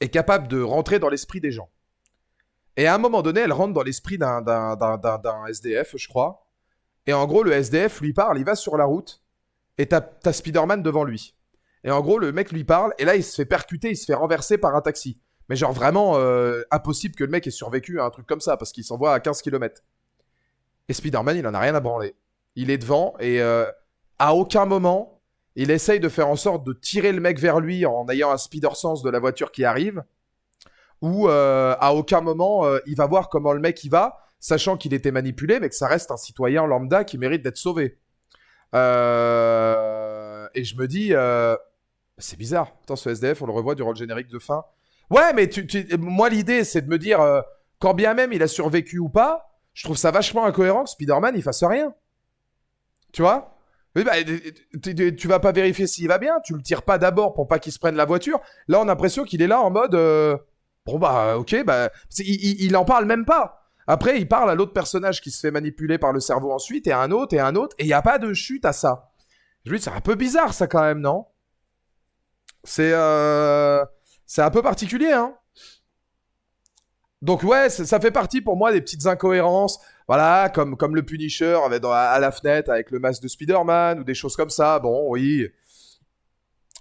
est capable de rentrer dans l'esprit des gens. Et à un moment donné, elle rentre dans l'esprit d'un SDF, je crois. Et en gros, le SDF lui parle, il va sur la route, et t'as Spider-Man devant lui. Et en gros, le mec lui parle, et là, il se fait percuter, il se fait renverser par un taxi. Mais genre vraiment impossible que le mec ait survécu à un truc comme ça, parce qu'il s'envoie à 15 km. Et Spider-Man, il en a rien à branler. Il est devant, et à aucun moment, il essaye de faire en sorte de tirer le mec vers lui en ayant un Spider-Sense de la voiture qui arrive, ou à aucun moment, il va voir comment le mec y va, sachant qu'il était manipulé, mais que ça reste un citoyen lambda qui mérite d'être sauvé. Et je me dis, c'est bizarre. Putain, ce SDF, on le revoit durant le générique de fin. Ouais, mais moi, l'idée, c'est de me dire, quand bien même il a survécu ou pas, je trouve ça vachement incohérent que Spider-Man, il fasse rien. Tu vois? Oui, bah, tu vas pas vérifier s'il va bien, tu le tires pas d'abord pour pas qu'il se prenne la voiture. Là, on a l'impression qu'il est là en mode, bon bah, ok, bah, il en parle même pas. Après, il parle à l'autre personnage qui se fait manipuler par le cerveau ensuite, et à un autre, et il n'y a pas de chute à ça. Je lui dis, c'est un peu bizarre ça quand même, non? C'est un peu particulier, hein. Donc ouais, ça fait partie pour moi des petites incohérences, voilà, comme le Punisher à la fenêtre avec le masque de Spider-Man ou des choses comme ça. Bon, oui,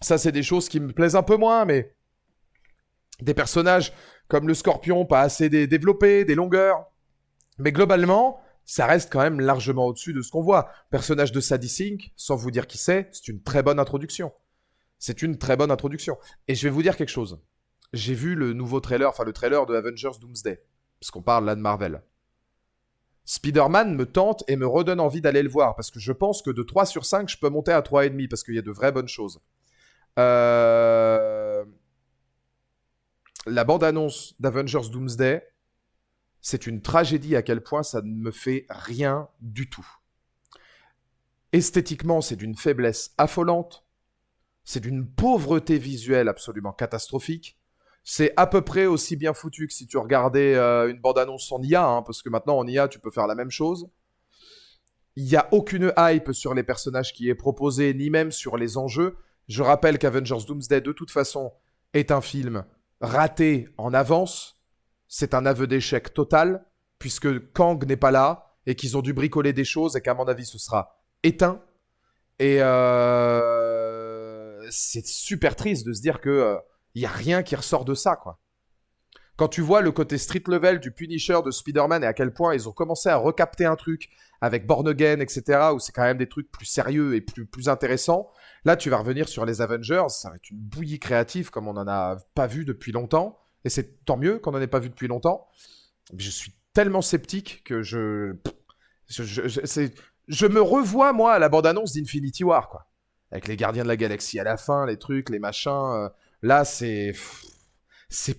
ça c'est des choses qui me plaisent un peu moins, mais des personnages comme le Scorpion pas assez développés, des longueurs, mais globalement, ça reste quand même largement au-dessus de ce qu'on voit. Personnage de Sadie Sink, sans vous dire qui c'est une très bonne introduction. C'est une très bonne introduction. Et je vais vous dire quelque chose. J'ai vu le nouveau trailer, enfin le trailer de Avengers Doomsday, parce qu'on parle là de Marvel. Spider-Man me tente et me redonne envie d'aller le voir, parce que je pense que de 3 sur 5, je peux monter à 3,5, parce qu'il y a de vraies bonnes choses. La bande-annonce d'Avengers Doomsday, c'est une tragédie à quel point ça ne me fait rien du tout. Esthétiquement, c'est d'une faiblesse affolante. C'est d'une pauvreté visuelle absolument catastrophique. C'est à peu près aussi bien foutu que si tu regardais une bande-annonce en IA, hein, parce que maintenant en IA, tu peux faire la même chose. Il n'y a aucune hype sur les personnages qui est proposé, ni même sur les enjeux. Je rappelle qu'Avengers Doomsday, de toute façon, est un film raté en avance. C'est un aveu d'échec total, puisque Kang n'est pas là, et qu'ils ont dû bricoler des choses, et qu'à mon avis, ce sera éteint. Et c'est super triste de se dire que y a rien qui ressort de ça, quoi. Quand tu vois le côté street level du Punisher de Spider-Man et à quel point ils ont commencé à recapter un truc avec Born Again, etc., où c'est quand même des trucs plus sérieux et plus intéressants, là, tu vas revenir sur les Avengers, ça va être une bouillie créative comme on n'en a pas vu depuis longtemps, et c'est tant mieux qu'on n'en ait pas vu depuis longtemps. Je suis tellement sceptique que je me revois, moi, à la bande-annonce d'Infinity War, quoi. Avec les Gardiens de la Galaxie à la fin, les trucs, les machins. Là, c'est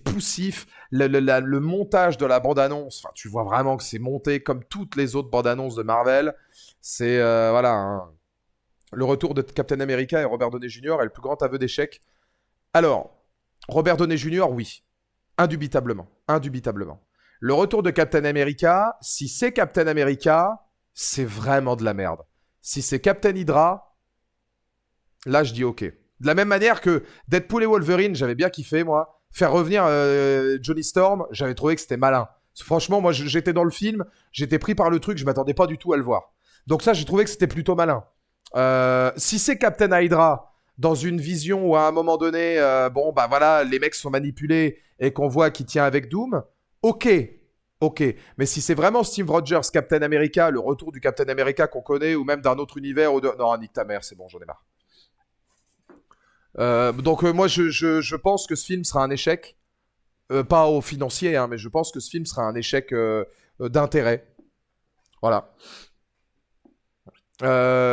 poussif. Le montage de la bande-annonce, tu vois vraiment que c'est monté comme toutes les autres bandes-annonces de Marvel. C'est, voilà, hein. Le retour de Captain America et Robert Downey Jr. est le plus grand aveu d'échec. Alors, Robert Downey Jr., oui. Indubitablement. Indubitablement. Le retour de Captain America, si c'est Captain America, c'est vraiment de la merde. Si c'est Captain Hydra, là, je dis OK. De la même manière que Deadpool et Wolverine, j'avais bien kiffé, moi. Faire revenir Johnny Storm, j'avais trouvé que c'était malin. Franchement, moi, j'étais dans le film, j'étais pris par le truc, je m'attendais pas du tout à le voir. Donc ça, j'ai trouvé que c'était plutôt malin. Si c'est Captain Hydra, dans une vision où à un moment donné, bon, bah voilà, les mecs sont manipulés et qu'on voit qu'il tient avec Doom, ok. Ok, mais si c'est vraiment Steve Rogers, Captain America, le retour du Captain America qu'on connaît, ou même d'un autre univers, ou de... non, nique ta mère, c'est bon, j'en ai marre. Donc moi, je pense que ce film sera un échec. Pas au financier, hein, mais je pense que ce film sera un échec d'intérêt. Voilà.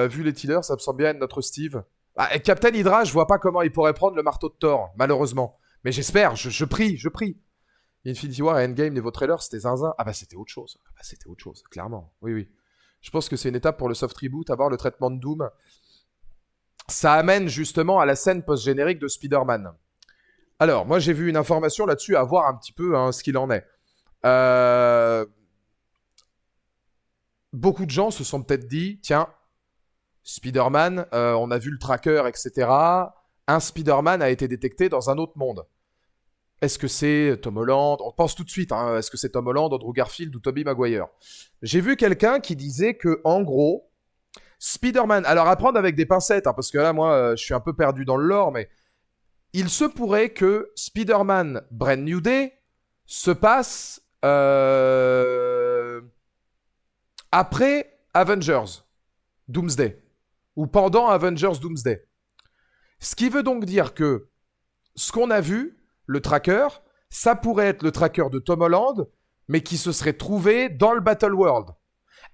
Vu les teasers, ça me semble bien être notre Steve. Ah, et Captain Hydra, je vois pas comment il pourrait prendre le marteau de Thor, malheureusement. Mais j'espère, je prie, je prie. Infinity War et Endgame, niveau trailer, c'était zinzin. Ah bah c'était autre chose. Ah bah c'était autre chose, clairement. Oui, oui. Je pense que c'est une étape pour le soft reboot, avoir le traitement de Doom. Ça amène justement à la scène post-générique de Spider-Man. Alors, moi j'ai vu une information là-dessus, à voir un petit peu hein, ce qu'il en est. Beaucoup de gens se sont peut-être dit, tiens, Spider-Man, on a vu le tracker, etc. Un Spider-Man a été détecté dans un autre monde. Est-ce que c'est Tom Holland? On pense tout de suite, hein, est-ce que c'est Tom Holland, Andrew Garfield ou Tobey Maguire? J'ai vu quelqu'un qui disait que, en gros, Spider-Man... Alors, à prendre avec des pincettes, hein, parce que là, moi, je suis un peu perdu dans le lore, mais il se pourrait que Spider-Man Brand New Day se passe après Avengers Doomsday, ou pendant Avengers Doomsday. Ce qui veut donc dire que ce qu'on a vu, le tracker, ça pourrait être le tracker de Tom Holland, mais qui se serait trouvé dans le Battle World.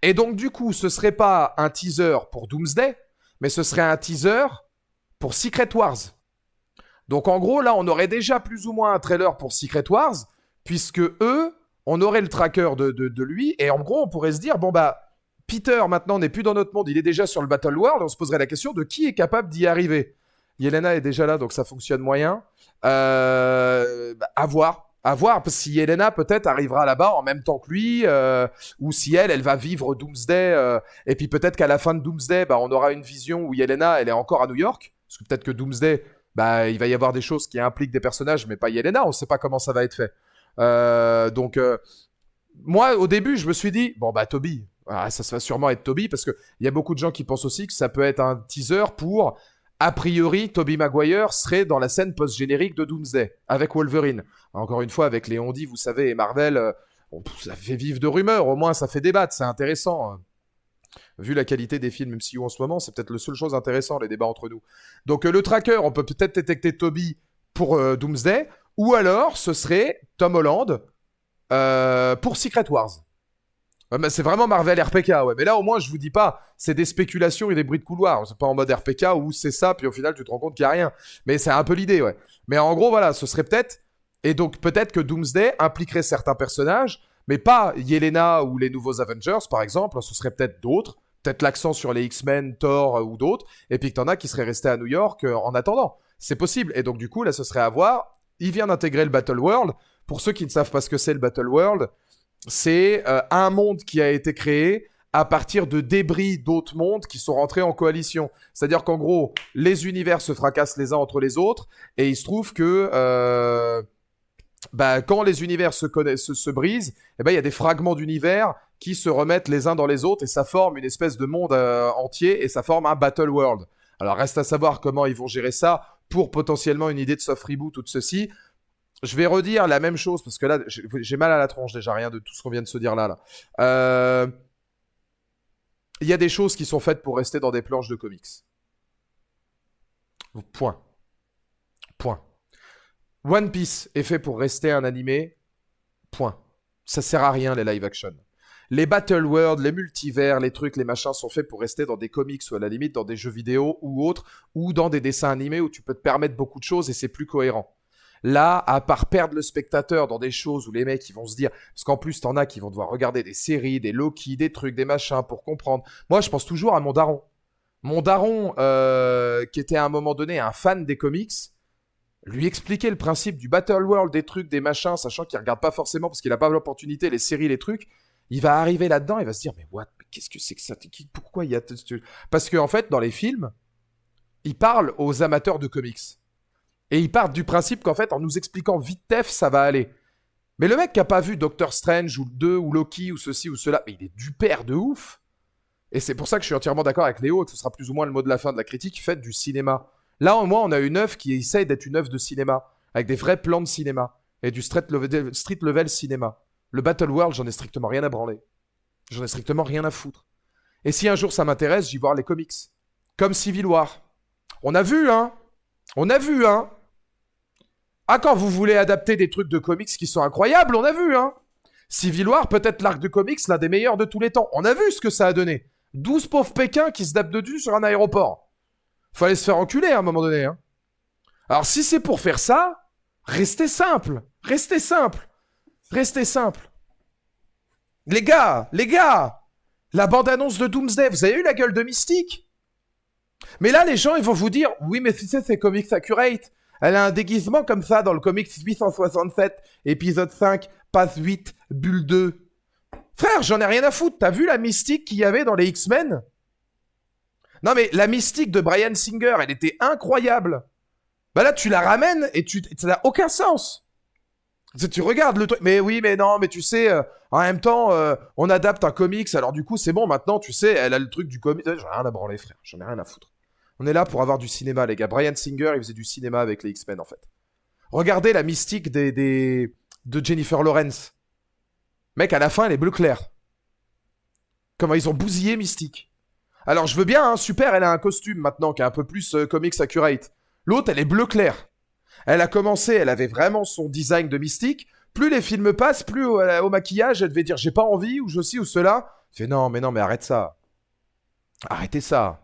Et donc, du coup, ce serait pas un teaser pour Doomsday, mais ce serait un teaser pour Secret Wars. Donc, en gros, là, on aurait déjà plus ou moins un trailer pour Secret Wars, puisque eux, on aurait le tracker de lui, et en gros, on pourrait se dire, bon, bah, Peter, maintenant, n'est plus dans notre monde, il est déjà sur le Battle World, on se poserait la question de qui est capable d'y arriver. Yelena est déjà là, donc ça fonctionne moyen. À voir. À voir, parce que si Yelena peut-être arrivera là-bas en même temps que lui, ou si elle va vivre Doomsday, et puis peut-être qu'à la fin de Doomsday, bah, on aura une vision où Yelena, elle est encore à New York, parce que peut-être que Doomsday, bah, il va y avoir des choses qui impliquent des personnages, mais pas Yelena, on sait pas comment ça va être fait. Donc, moi, au début, je me suis dit, bon, bah, Toby, ça va sûrement être Toby, parce qu'il y a beaucoup de gens qui pensent aussi que ça peut être un teaser pour... A priori, Tobey Maguire serait dans la scène post-générique de Doomsday, avec Wolverine. Encore une fois, avec les on-dit, vous savez, et Marvel, ça fait vivre de rumeurs, au moins ça fait débattre, c'est intéressant. Vu la qualité des films MCU en ce moment, c'est peut-être la seule chose intéressante, les débats entre nous. Donc le tracker, on peut peut-être détecter Tobey pour Doomsday, ou alors ce serait Tom Holland pour Secret Wars. Ouais, c'est vraiment Marvel RPK, ouais. Mais là, au moins, je vous dis pas, c'est des spéculations et des bruits de couloir. C'est pas en mode RPK où c'est ça, puis au final, tu te rends compte qu'il y a rien. Mais c'est un peu l'idée, ouais. Mais en gros, voilà, ce serait peut-être... Et donc, peut-être que Doomsday impliquerait certains personnages, mais pas Yelena ou les nouveaux Avengers, par exemple. Ce serait peut-être d'autres. Peut-être l'accent sur les X-Men, Thor ou d'autres. Et puis que t'en as qui seraient restés à New York en attendant. C'est possible. Et donc, du coup, là, ce serait à voir. Il vient d'intégrer le Battle World. Pour ceux qui ne savent pas ce que c'est le Battle World... C'est un monde qui a été créé à partir de débris d'autres mondes qui sont rentrés en coalition. C'est-à-dire qu'en gros, les univers se fracassent les uns entre les autres, et il se trouve que quand les univers se brisent, il y a des fragments d'univers qui se remettent les uns dans les autres, et ça forme une espèce de monde entier, et ça forme un Battle World. Alors reste à savoir comment ils vont gérer ça pour potentiellement une idée de soft reboot ou de ceci. Je vais redire la même chose, parce que là, j'ai mal à la tronche déjà, rien de tout ce qu'on vient de se dire là. Il y a des choses qui sont faites pour rester dans des planches de comics. Point. Point. One Piece est fait pour rester un animé. Point. Ça sert à rien, les live action. Les Battle World, les multivers, les trucs, les machins sont faits pour rester dans des comics ou à la limite dans des jeux vidéo ou autres, ou dans des dessins animés où tu peux te permettre beaucoup de choses et c'est plus cohérent. Là, à part perdre le spectateur dans des choses où les mecs ils vont se dire, parce qu'en plus t'en as qui vont devoir regarder des séries, des Loki, des trucs, des machins pour comprendre. Moi, je pense toujours à mon daron. Mon daron, qui était à un moment donné un fan des comics, lui expliquer le principe du Battle World, des trucs, des machins, sachant qu'il regarde pas forcément parce qu'il a pas l'opportunité, les séries, les trucs. Il va arriver là-dedans, il va se dire, mais what, qu'est-ce que c'est que ça? Pourquoi il y a... Parce qu'en fait, dans les films, il parle aux amateurs de comics. Et ils partent du principe qu'en fait, en nous expliquant vite tef, ça va aller. Mais le mec qui a pas vu Doctor Strange ou 2 ou Loki ou ceci ou cela, mais il est du père de ouf. Et c'est pour ça que je suis entièrement d'accord avec Léo, que ce sera plus ou moins le mot de la fin de la critique, faites du cinéma. Là, au moins, on a une œuvre qui essaye d'être une œuvre de cinéma, avec des vrais plans de cinéma, et du street level cinéma. Le Battle World, j'en ai strictement rien à branler. J'en ai strictement rien à foutre. Et si un jour ça m'intéresse, j'y voir les comics. Comme Civil War. On a vu, hein. Ah, quand vous voulez adapter des trucs de comics qui sont incroyables, on a vu, hein. Civil War, peut-être l'arc de comics l'un des meilleurs de tous les temps. On a vu ce que ça a donné. 12 pauvres Pékins qui se tapent dessus sur un aéroport. Fallait se faire enculer à un moment donné, hein. Alors si c'est pour faire ça, restez simple. Les gars, la bande-annonce de Doomsday, vous avez eu la gueule de Mystique? Mais là, les gens, ils vont vous dire, oui, mais si c'est Comics Accurate, elle a un déguisement comme ça dans le comics 867, épisode 5, passe 8, bulle 2. Frère, j'en ai rien à foutre. T'as vu la Mystique qu'il y avait dans les X-Men? Non, mais la Mystique de Bryan Singer, elle était incroyable. Bah là, tu la ramènes et ça n'a aucun sens. Tu regardes le truc, mais oui, mais non, mais tu sais, en même temps, on adapte un comics, alors du coup, c'est bon, maintenant, tu sais, elle a le truc du comics. J'en ai rien à branler, frère, j'en ai rien à foutre. On est là pour avoir du cinéma, les gars. Bryan Singer, il faisait du cinéma avec les X-Men, en fait. Regardez la mystique de Jennifer Lawrence. Mec, à la fin, elle est bleu clair. Comment ils ont bousillé Mystique. Alors, je veux bien, hein, super, elle a un costume maintenant qui est un peu plus comics accurate. L'autre, elle est bleu clair. Elle a commencé, elle avait vraiment son design de Mystique. Plus les films passent, plus au maquillage, elle devait dire j'ai pas envie, ou ceci ou cela. Elle fait non, mais arrête ça. Arrêtez ça.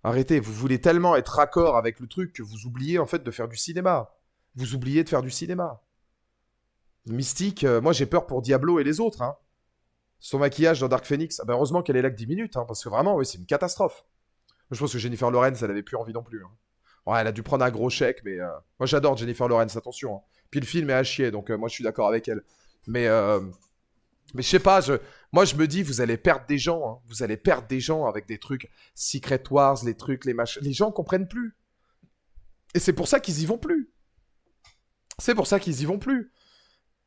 Arrêtez, vous voulez tellement être raccord avec le truc que vous oubliez en fait de faire du cinéma. Vous oubliez de faire du cinéma. Mystique, moi j'ai peur pour Diablo et les autres. Hein. Son maquillage dans Dark Phoenix, bah heureusement qu'elle est là que 10 minutes, hein, parce que vraiment, oui, c'est une catastrophe. Je pense que Jennifer Lawrence, elle avait plus envie non plus. Hein. Ouais, elle a dû prendre un gros chèque, mais moi j'adore Jennifer Lawrence, attention. Hein. Puis le film est à chier, donc moi je suis d'accord avec elle. Mais je sais pas, moi je me dis, vous allez perdre des gens. Hein. Vous allez perdre des gens avec des trucs Secret Wars, les trucs, les machins. Les gens comprennent plus. Et c'est pour ça qu'ils y vont plus.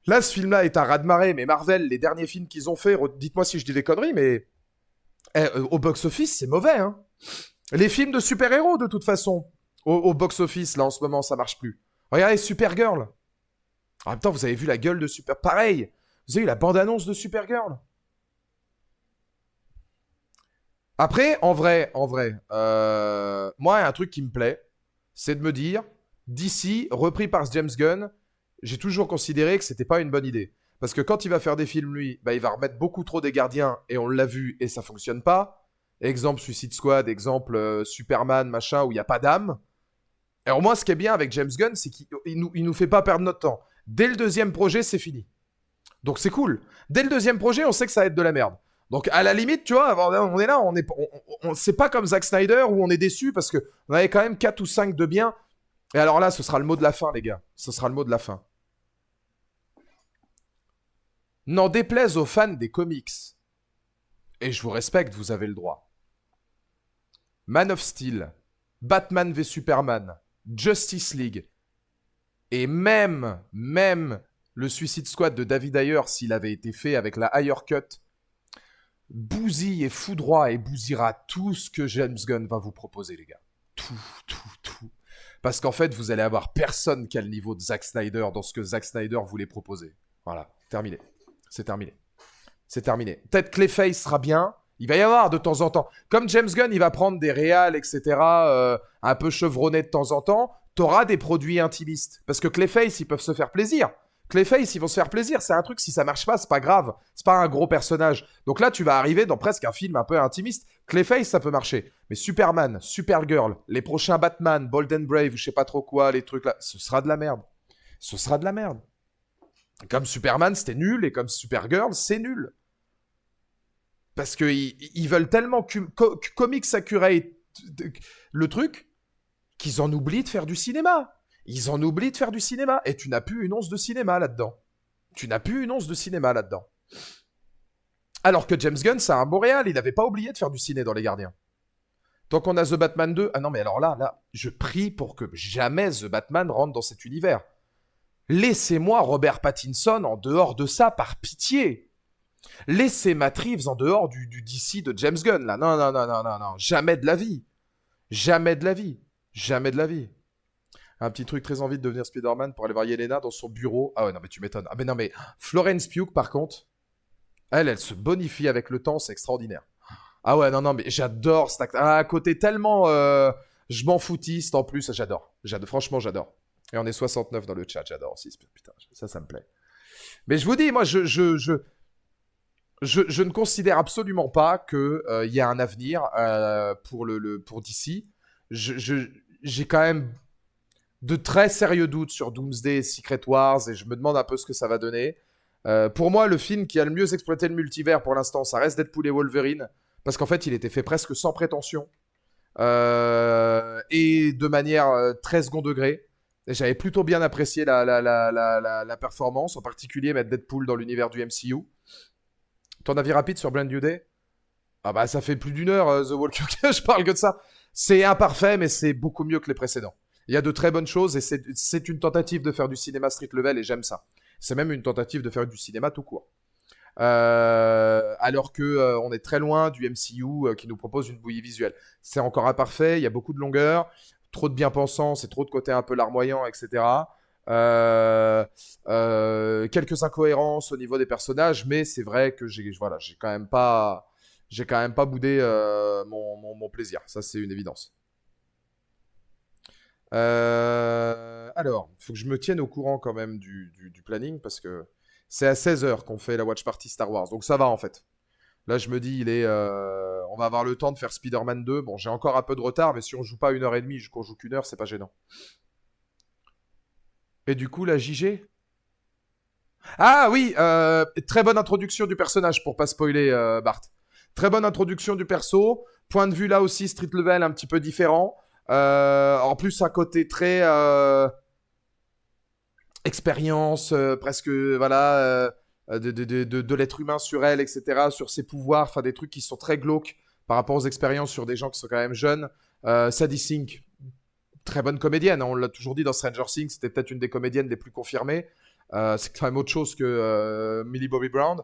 Là, ce film-là est un raz-de-marée, mais Marvel, les derniers films qu'ils ont fait, dites-moi si je dis des conneries, mais au box-office, c'est mauvais. Hein. Les films de super-héros, de toute façon, au box-office, là, en ce moment, ça marche plus. Regardez Supergirl. En même temps, vous avez vu la gueule de Super... Pareil, vous avez eu la bande-annonce de Supergirl. Après, en vrai, moi, un truc qui me plaît, c'est de me dire, DC, repris par James Gunn, j'ai toujours considéré que c'était pas une bonne idée. Parce que quand il va faire des films, lui, bah, il va remettre beaucoup trop des gardiens, et on l'a vu, et ça fonctionne pas. Exemple Suicide Squad, exemple Superman, machin, où il n'y a pas d'âme. Alors moi, ce qui est bien avec James Gunn, c'est qu'il nous fait pas perdre notre temps. Dès le deuxième projet, c'est fini. Donc c'est cool. Dès le deuxième projet, on sait que ça va être de la merde. Donc à la limite, tu vois, on est là, c'est pas comme Zack Snyder où on est déçu parce que on avait quand même 4 ou 5 de bien. Et alors là, ce sera le mot de la fin, les gars. Ce sera le mot de la fin. N'en déplaise aux fans des comics. Et je vous respecte, vous avez le droit. Man of Steel, Batman v Superman, Justice League, et même le Suicide Squad de David Ayer, s'il avait été fait avec la Ayer Cut, bousille et foudroie et bousillera tout ce que James Gunn va vous proposer, les gars. Tout. Parce qu'en fait, vous allez avoir personne qui a le niveau de Zack Snyder dans ce que Zack Snyder voulait proposer. Voilà, terminé. C'est terminé. Peut-être Clayface sera bien. Il va y avoir de temps en temps. Comme James Gunn, il va prendre des réals, etc., un peu chevronnés de temps en temps, t'auras des produits intimistes. Parce que Clayface, ils peuvent se faire plaisir. Clayface, ils vont se faire plaisir. C'est un truc, si ça marche pas, c'est pas grave. C'est pas un gros personnage. Donc là, tu vas arriver dans presque un film un peu intimiste. Clayface, ça peut marcher. Mais Superman, Supergirl, les prochains Batman, Bold and Brave, ou je sais pas trop quoi, les trucs là, ce sera de la merde. Comme Superman, c'était nul, et comme Supergirl, c'est nul. Parce qu'ils veulent tellement comics accurate le truc qu'ils en oublient de faire du cinéma. Et tu n'as plus une once de cinéma là-dedans. Alors que James Gunn, c'est un Montréal, il n'avait pas oublié de faire du ciné dans Les Gardiens. Tant qu'on a The Batman 2... Ah non, mais alors là, je prie pour que jamais The Batman rentre dans cet univers. Laissez-moi Robert Pattinson en dehors de ça, par pitié. Laissez Matt Reeves en dehors du DC de James Gunn, là. Non. Jamais de la vie. Jamais de la vie. Un petit truc, très envie de devenir Spider-Man pour aller voir Yelena dans son bureau. Ah ouais, non, mais tu m'étonnes. Ah, mais non, mais Florence Pugh, par contre, elle se bonifie avec le temps, c'est extraordinaire. Ah ouais, non, non, mais j'adore cet acte. Ah, à côté tellement. Je m'en foutiste en plus, j'adore. Franchement, j'adore. Et on est 69 dans le chat, j'adore aussi. Putain, ça me plaît. Mais je vous dis, moi, je ne considère absolument pas qu'il y a un avenir pour DC. J'ai quand même de très sérieux doutes sur Doomsday et Secret Wars et je me demande un peu ce que ça va donner. Pour moi, le film qui a le mieux exploité le multivers pour l'instant, ça reste Deadpool et Wolverine, parce qu'en fait, il était fait presque sans prétention et de manière très second degré. Et j'avais plutôt bien apprécié la performance, en particulier mettre Deadpool dans l'univers du MCU. Ton avis rapide sur Brand New Day? Ah bah ça fait plus d'une heure, The Walking Dead, je parle que de ça. C'est imparfait, mais c'est beaucoup mieux que les précédents. Il y a de très bonnes choses et c'est une tentative de faire du cinéma street level et j'aime ça. C'est même une tentative de faire du cinéma tout court. Alors que on est très loin du MCU qui nous propose une bouillie visuelle. C'est encore imparfait, il y a beaucoup de longueur, trop de bien-pensance et trop de côté un peu larmoyant, etc. Quelques incohérences au niveau des personnages, mais c'est vrai que j'ai quand même pas boudé mon plaisir. Ça, c'est une évidence. Alors, il faut que je me tienne au courant quand même du planning parce que c'est à 16h qu'on fait la watch party Star Wars. Donc ça va en fait. Là, je me dis, on va avoir le temps de faire Spider-Man 2. Bon, j'ai encore un peu de retard, mais si on joue pas 1h30, qu'on joue qu'1 heure, c'est pas gênant. Et du coup, la JG? Ah oui, très bonne introduction du personnage pour pas spoiler Bart. Très bonne introduction du perso. Point de vue là aussi, street level un petit peu différent. En plus, un côté très expérience, presque voilà, de l'être humain sur elle, etc., sur ses pouvoirs, enfin des trucs qui sont très glauques par rapport aux expériences sur des gens qui sont quand même jeunes. Sadie Sink, très bonne comédienne, hein, on l'a toujours dit dans Stranger Things, c'était peut-être une des comédiennes les plus confirmées. C'est quand même autre chose que Millie Bobby Brown.